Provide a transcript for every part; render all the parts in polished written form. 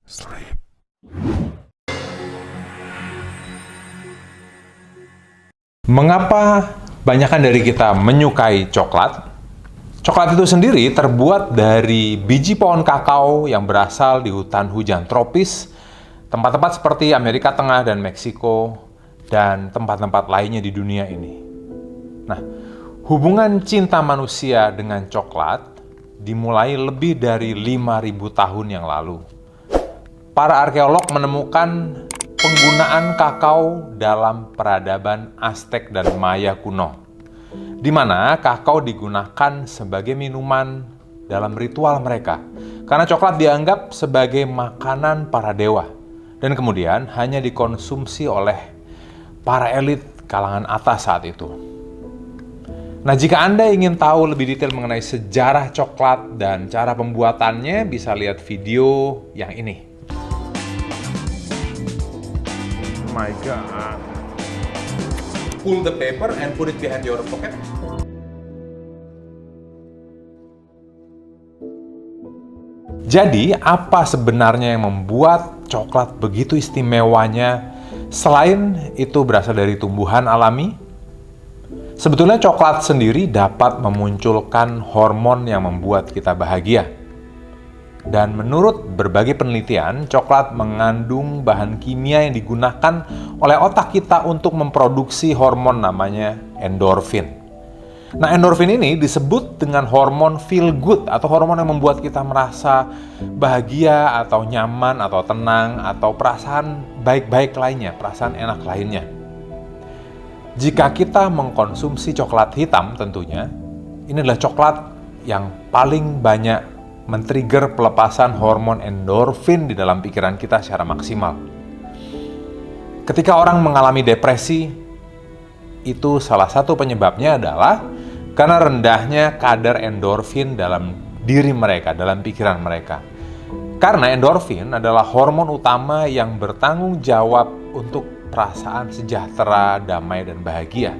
Sleep. Mengapa banyakan dari kita menyukai coklat? Coklat itu sendiri terbuat dari biji pohon kakao yang berasal di hutan hujan tropis, tempat-tempat seperti Amerika Tengah dan Meksiko, dan tempat-tempat lainnya di dunia ini. Nah, hubungan cinta manusia dengan coklat dimulai lebih dari 5.000 tahun yang lalu. Para arkeolog menemukan penggunaan kakao dalam peradaban Aztec dan Maya kuno, di mana kakao digunakan sebagai minuman dalam ritual mereka, karena coklat dianggap sebagai makanan para dewa, dan kemudian hanya dikonsumsi oleh para elit kalangan atas saat itu. Nah, jika Anda ingin tahu lebih detail mengenai sejarah coklat dan cara pembuatannya, bisa lihat video yang ini. Oh my God. Pull the paper and put it behind your pocket. Jadi, apa sebenarnya yang membuat coklat begitu istimewanya selain itu berasal dari tumbuhan alami? Sebetulnya coklat sendiri dapat memunculkan hormon yang membuat kita bahagia. Dan menurut berbagai penelitian, coklat mengandung bahan kimia yang digunakan oleh otak kita untuk memproduksi hormon namanya endorfin. Nah, endorfin ini disebut dengan hormon feel good atau hormon yang membuat kita merasa bahagia atau nyaman atau tenang atau perasaan baik-baik lainnya, perasaan enak lainnya. Jika kita mengkonsumsi coklat hitam tentunya, ini adalah coklat yang paling banyak men-trigger pelepasan hormon endorfin di dalam pikiran kita secara maksimal. Ketika orang mengalami depresi, itu salah satu penyebabnya adalah karena rendahnya kadar endorfin dalam diri mereka, dalam pikiran mereka. Karena endorfin adalah hormon utama yang bertanggung jawab untuk perasaan sejahtera, damai, dan bahagia.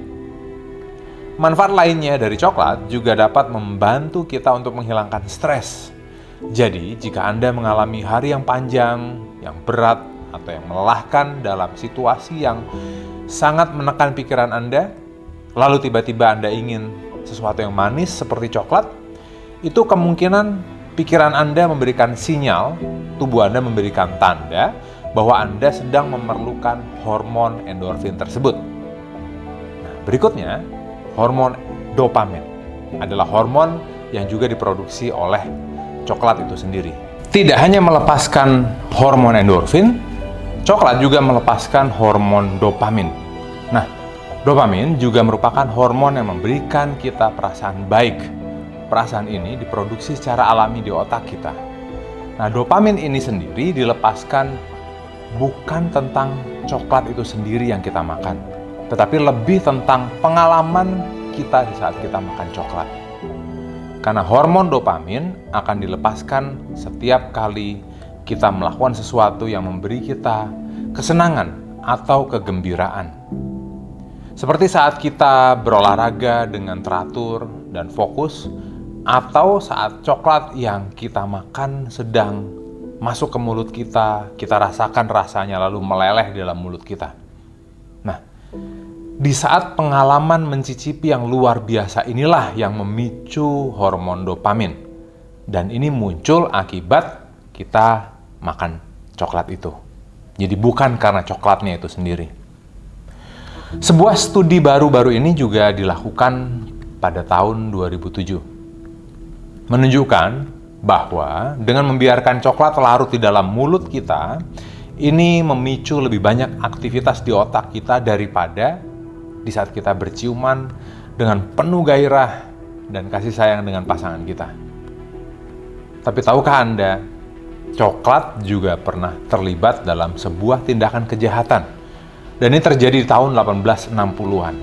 Manfaat lainnya dari coklat juga dapat membantu kita untuk menghilangkan stres. Jadi, jika Anda mengalami hari yang panjang, yang berat, atau yang melelahkan dalam situasi yang sangat menekan pikiran Anda, lalu tiba-tiba Anda ingin sesuatu yang manis seperti coklat, itu kemungkinan pikiran Anda memberikan sinyal, tubuh Anda memberikan tanda bahwa Anda sedang memerlukan hormon endorfin tersebut. Nah, berikutnya, hormon dopamin adalah hormon yang juga diproduksi oleh coklat itu sendiri. Tidak hanya melepaskan hormon endorfin, coklat juga melepaskan hormon dopamin. Nah, dopamin juga merupakan hormon yang memberikan kita perasaan baik. Perasaan ini diproduksi secara alami di otak kita. Nah, dopamin ini sendiri dilepaskan bukan tentang coklat itu sendiri yang kita makan, tetapi lebih tentang pengalaman kita di saat kita makan coklat. Karena hormon dopamin akan dilepaskan setiap kali kita melakukan sesuatu yang memberi kita kesenangan atau kegembiraan. Seperti saat kita berolahraga dengan teratur dan fokus, atau saat coklat yang kita makan sedang masuk ke mulut kita, kita rasakan rasanya lalu meleleh di dalam mulut kita. Nah, di saat pengalaman mencicipi yang luar biasa inilah yang memicu hormon dopamin. Dan ini muncul akibat kita makan coklat itu. Jadi bukan karena coklatnya itu sendiri. Sebuah studi baru-baru ini juga dilakukan pada tahun 2007. Menunjukkan bahwa dengan membiarkan coklat larut di dalam mulut kita, ini memicu lebih banyak aktivitas di otak kita daripada di saat kita berciuman dengan penuh gairah dan kasih sayang dengan pasangan kita. Tapi tahukah Anda, coklat juga pernah terlibat dalam sebuah tindakan kejahatan. Dan ini terjadi di tahun 1860-an.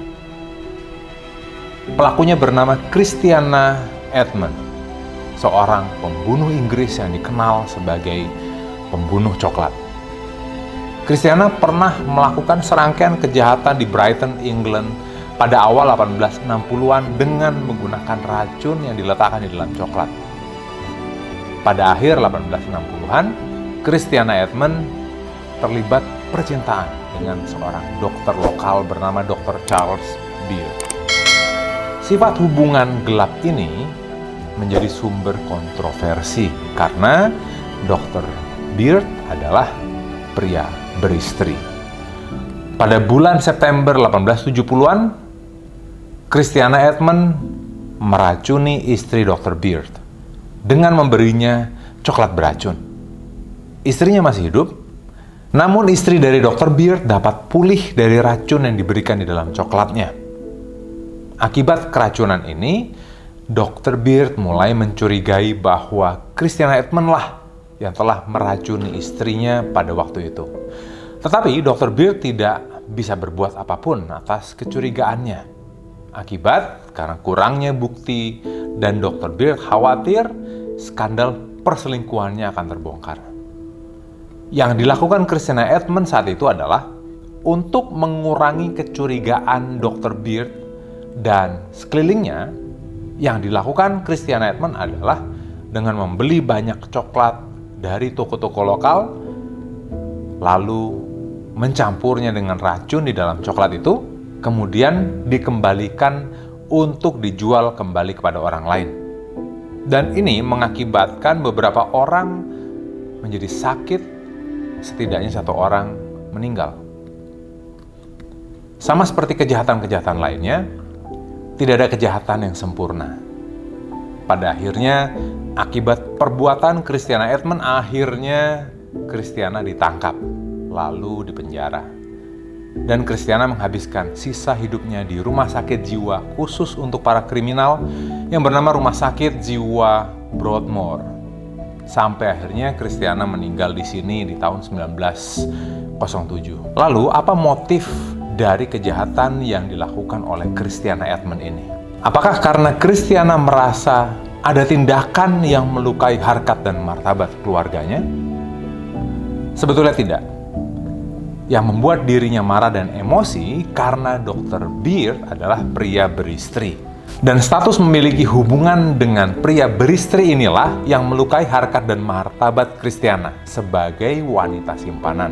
Pelakunya bernama Christiana Edmund, seorang pembunuh Inggris yang dikenal sebagai pembunuh coklat. Christiana pernah melakukan serangkaian kejahatan di Brighton, England pada awal 1860-an dengan menggunakan racun yang diletakkan di dalam coklat. Pada akhir 1860-an, Christiana Edmund terlibat percintaan dengan seorang dokter lokal bernama Dr. Charles Beard. Sifat hubungan gelap ini menjadi sumber kontroversi karena Dr. Beard adalah pria beristri. Pada bulan September 1870-an, Christiana Edmund meracuni istri Dr. Beard dengan memberinya coklat beracun. Istrinya masih hidup, namun istri dari Dr. Beard dapat pulih dari racun yang diberikan di dalam coklatnya. Akibat keracunan ini, Dr. Beard mulai mencurigai bahwa Christiana Edmund lah yang telah meracuni istrinya pada waktu itu. Tetapi Dr. Beard tidak bisa berbuat apapun atas kecurigaannya. Akibat karena kurangnya bukti dan Dr. Beard khawatir skandal perselingkuhannya akan terbongkar. Yang dilakukan Christiana Edmund saat itu adalah untuk mengurangi kecurigaan Dr. Beard dan sekelilingnya. Yang dilakukan Christiana Edmund adalah dengan membeli banyak coklat dari toko-toko lokal, lalu mencampurnya dengan racun di dalam coklat itu, kemudian dikembalikan untuk dijual kembali kepada orang lain. Dan ini mengakibatkan beberapa orang menjadi sakit, setidaknya satu orang meninggal. Sama seperti kejahatan-kejahatan lainnya, tidak ada kejahatan yang sempurna. Pada akhirnya, akibat perbuatan Christiana Edmund, akhirnya Christiana ditangkap, lalu dipenjara. Dan Christiana menghabiskan sisa hidupnya di rumah sakit jiwa khusus untuk para kriminal yang bernama Rumah Sakit Jiwa Broadmoor. Sampai akhirnya Christiana meninggal di sini di tahun 1907. Lalu, apa motif dari kejahatan yang dilakukan oleh Christiana Edmund ini? Apakah karena Christiana merasa ada tindakan yang melukai harkat dan martabat keluarganya? Sebetulnya tidak. Yang membuat dirinya marah dan emosi karena Dr. Beard adalah pria beristri. Dan status memiliki hubungan dengan pria beristri inilah yang melukai harkat dan martabat Christiana sebagai wanita simpanan.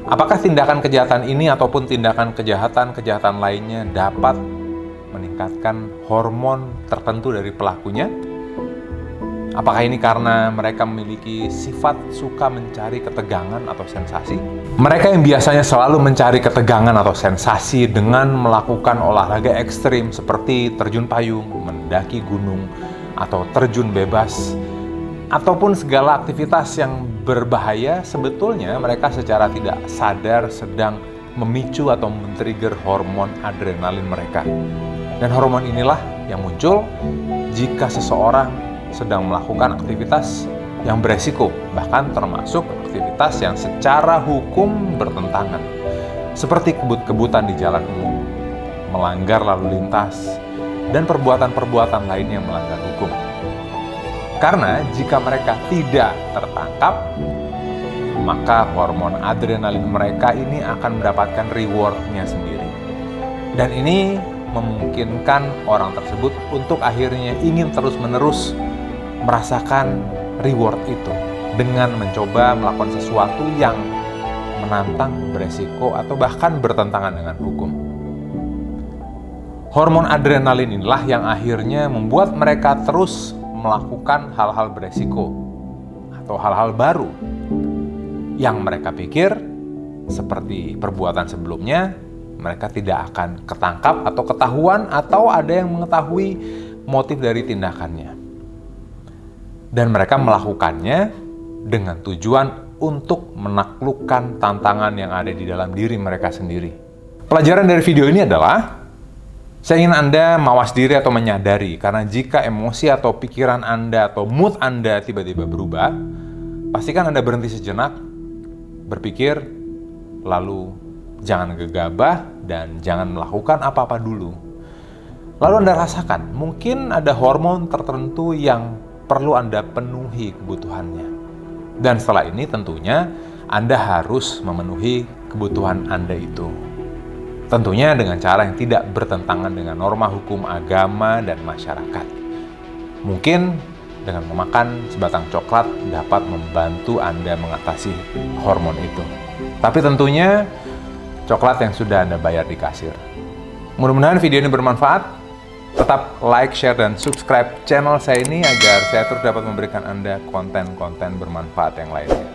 Apakah tindakan kejahatan ini ataupun tindakan kejahatan lainnya dapat meningkatkan hormon tertentu dari pelakunya? Apakah ini karena mereka memiliki sifat suka mencari ketegangan atau sensasi? Mereka yang biasanya selalu mencari ketegangan atau sensasi dengan melakukan olahraga ekstrim seperti terjun payung, mendaki gunung, atau terjun bebas, ataupun segala aktivitas yang berbahaya, sebetulnya mereka secara tidak sadar sedang memicu atau men-trigger hormon adrenalin mereka. Dan hormon inilah yang muncul jika seseorang sedang melakukan aktivitas yang beresiko, bahkan termasuk aktivitas yang secara hukum bertentangan, seperti kebut-kebutan di jalan umum, melanggar lalu lintas, dan perbuatan-perbuatan lain yang melanggar hukum. Karena jika mereka tidak tertangkap, maka hormon adrenalin mereka ini akan mendapatkan reward-nya sendiri. Dan ini memungkinkan orang tersebut untuk akhirnya ingin terus-menerus merasakan reward itu dengan mencoba melakukan sesuatu yang menantang, beresiko, atau bahkan bertentangan dengan hukum. Hormon adrenalin inilah yang akhirnya membuat mereka terus melakukan hal-hal beresiko atau hal-hal baru yang mereka pikir seperti perbuatan sebelumnya mereka tidak akan ketangkap atau ketahuan atau ada yang mengetahui motif dari tindakannya. Dan mereka melakukannya dengan tujuan untuk menaklukkan tantangan yang ada di dalam diri mereka sendiri. Pelajaran dari video ini adalah, saya ingin Anda mawas diri atau menyadari, karena jika emosi atau pikiran Anda atau mood Anda tiba-tiba berubah, pastikan Anda berhenti sejenak, berpikir, lalu jangan gegabah dan jangan melakukan apa-apa dulu. Lalu Anda rasakan, mungkin ada hormon tertentu yang perlu Anda penuhi kebutuhannya. Dan setelah ini tentunya Anda harus memenuhi kebutuhan Anda itu. Tentunya dengan cara yang tidak bertentangan dengan norma hukum agama dan masyarakat. Mungkin dengan memakan sebatang coklat dapat membantu Anda mengatasi hormon itu. Tapi tentunya coklat yang sudah Anda bayar di kasir. Mudah-mudahan video ini bermanfaat. Tetap like, share, dan subscribe channel saya ini agar saya terus dapat memberikan Anda konten-konten bermanfaat yang lainnya.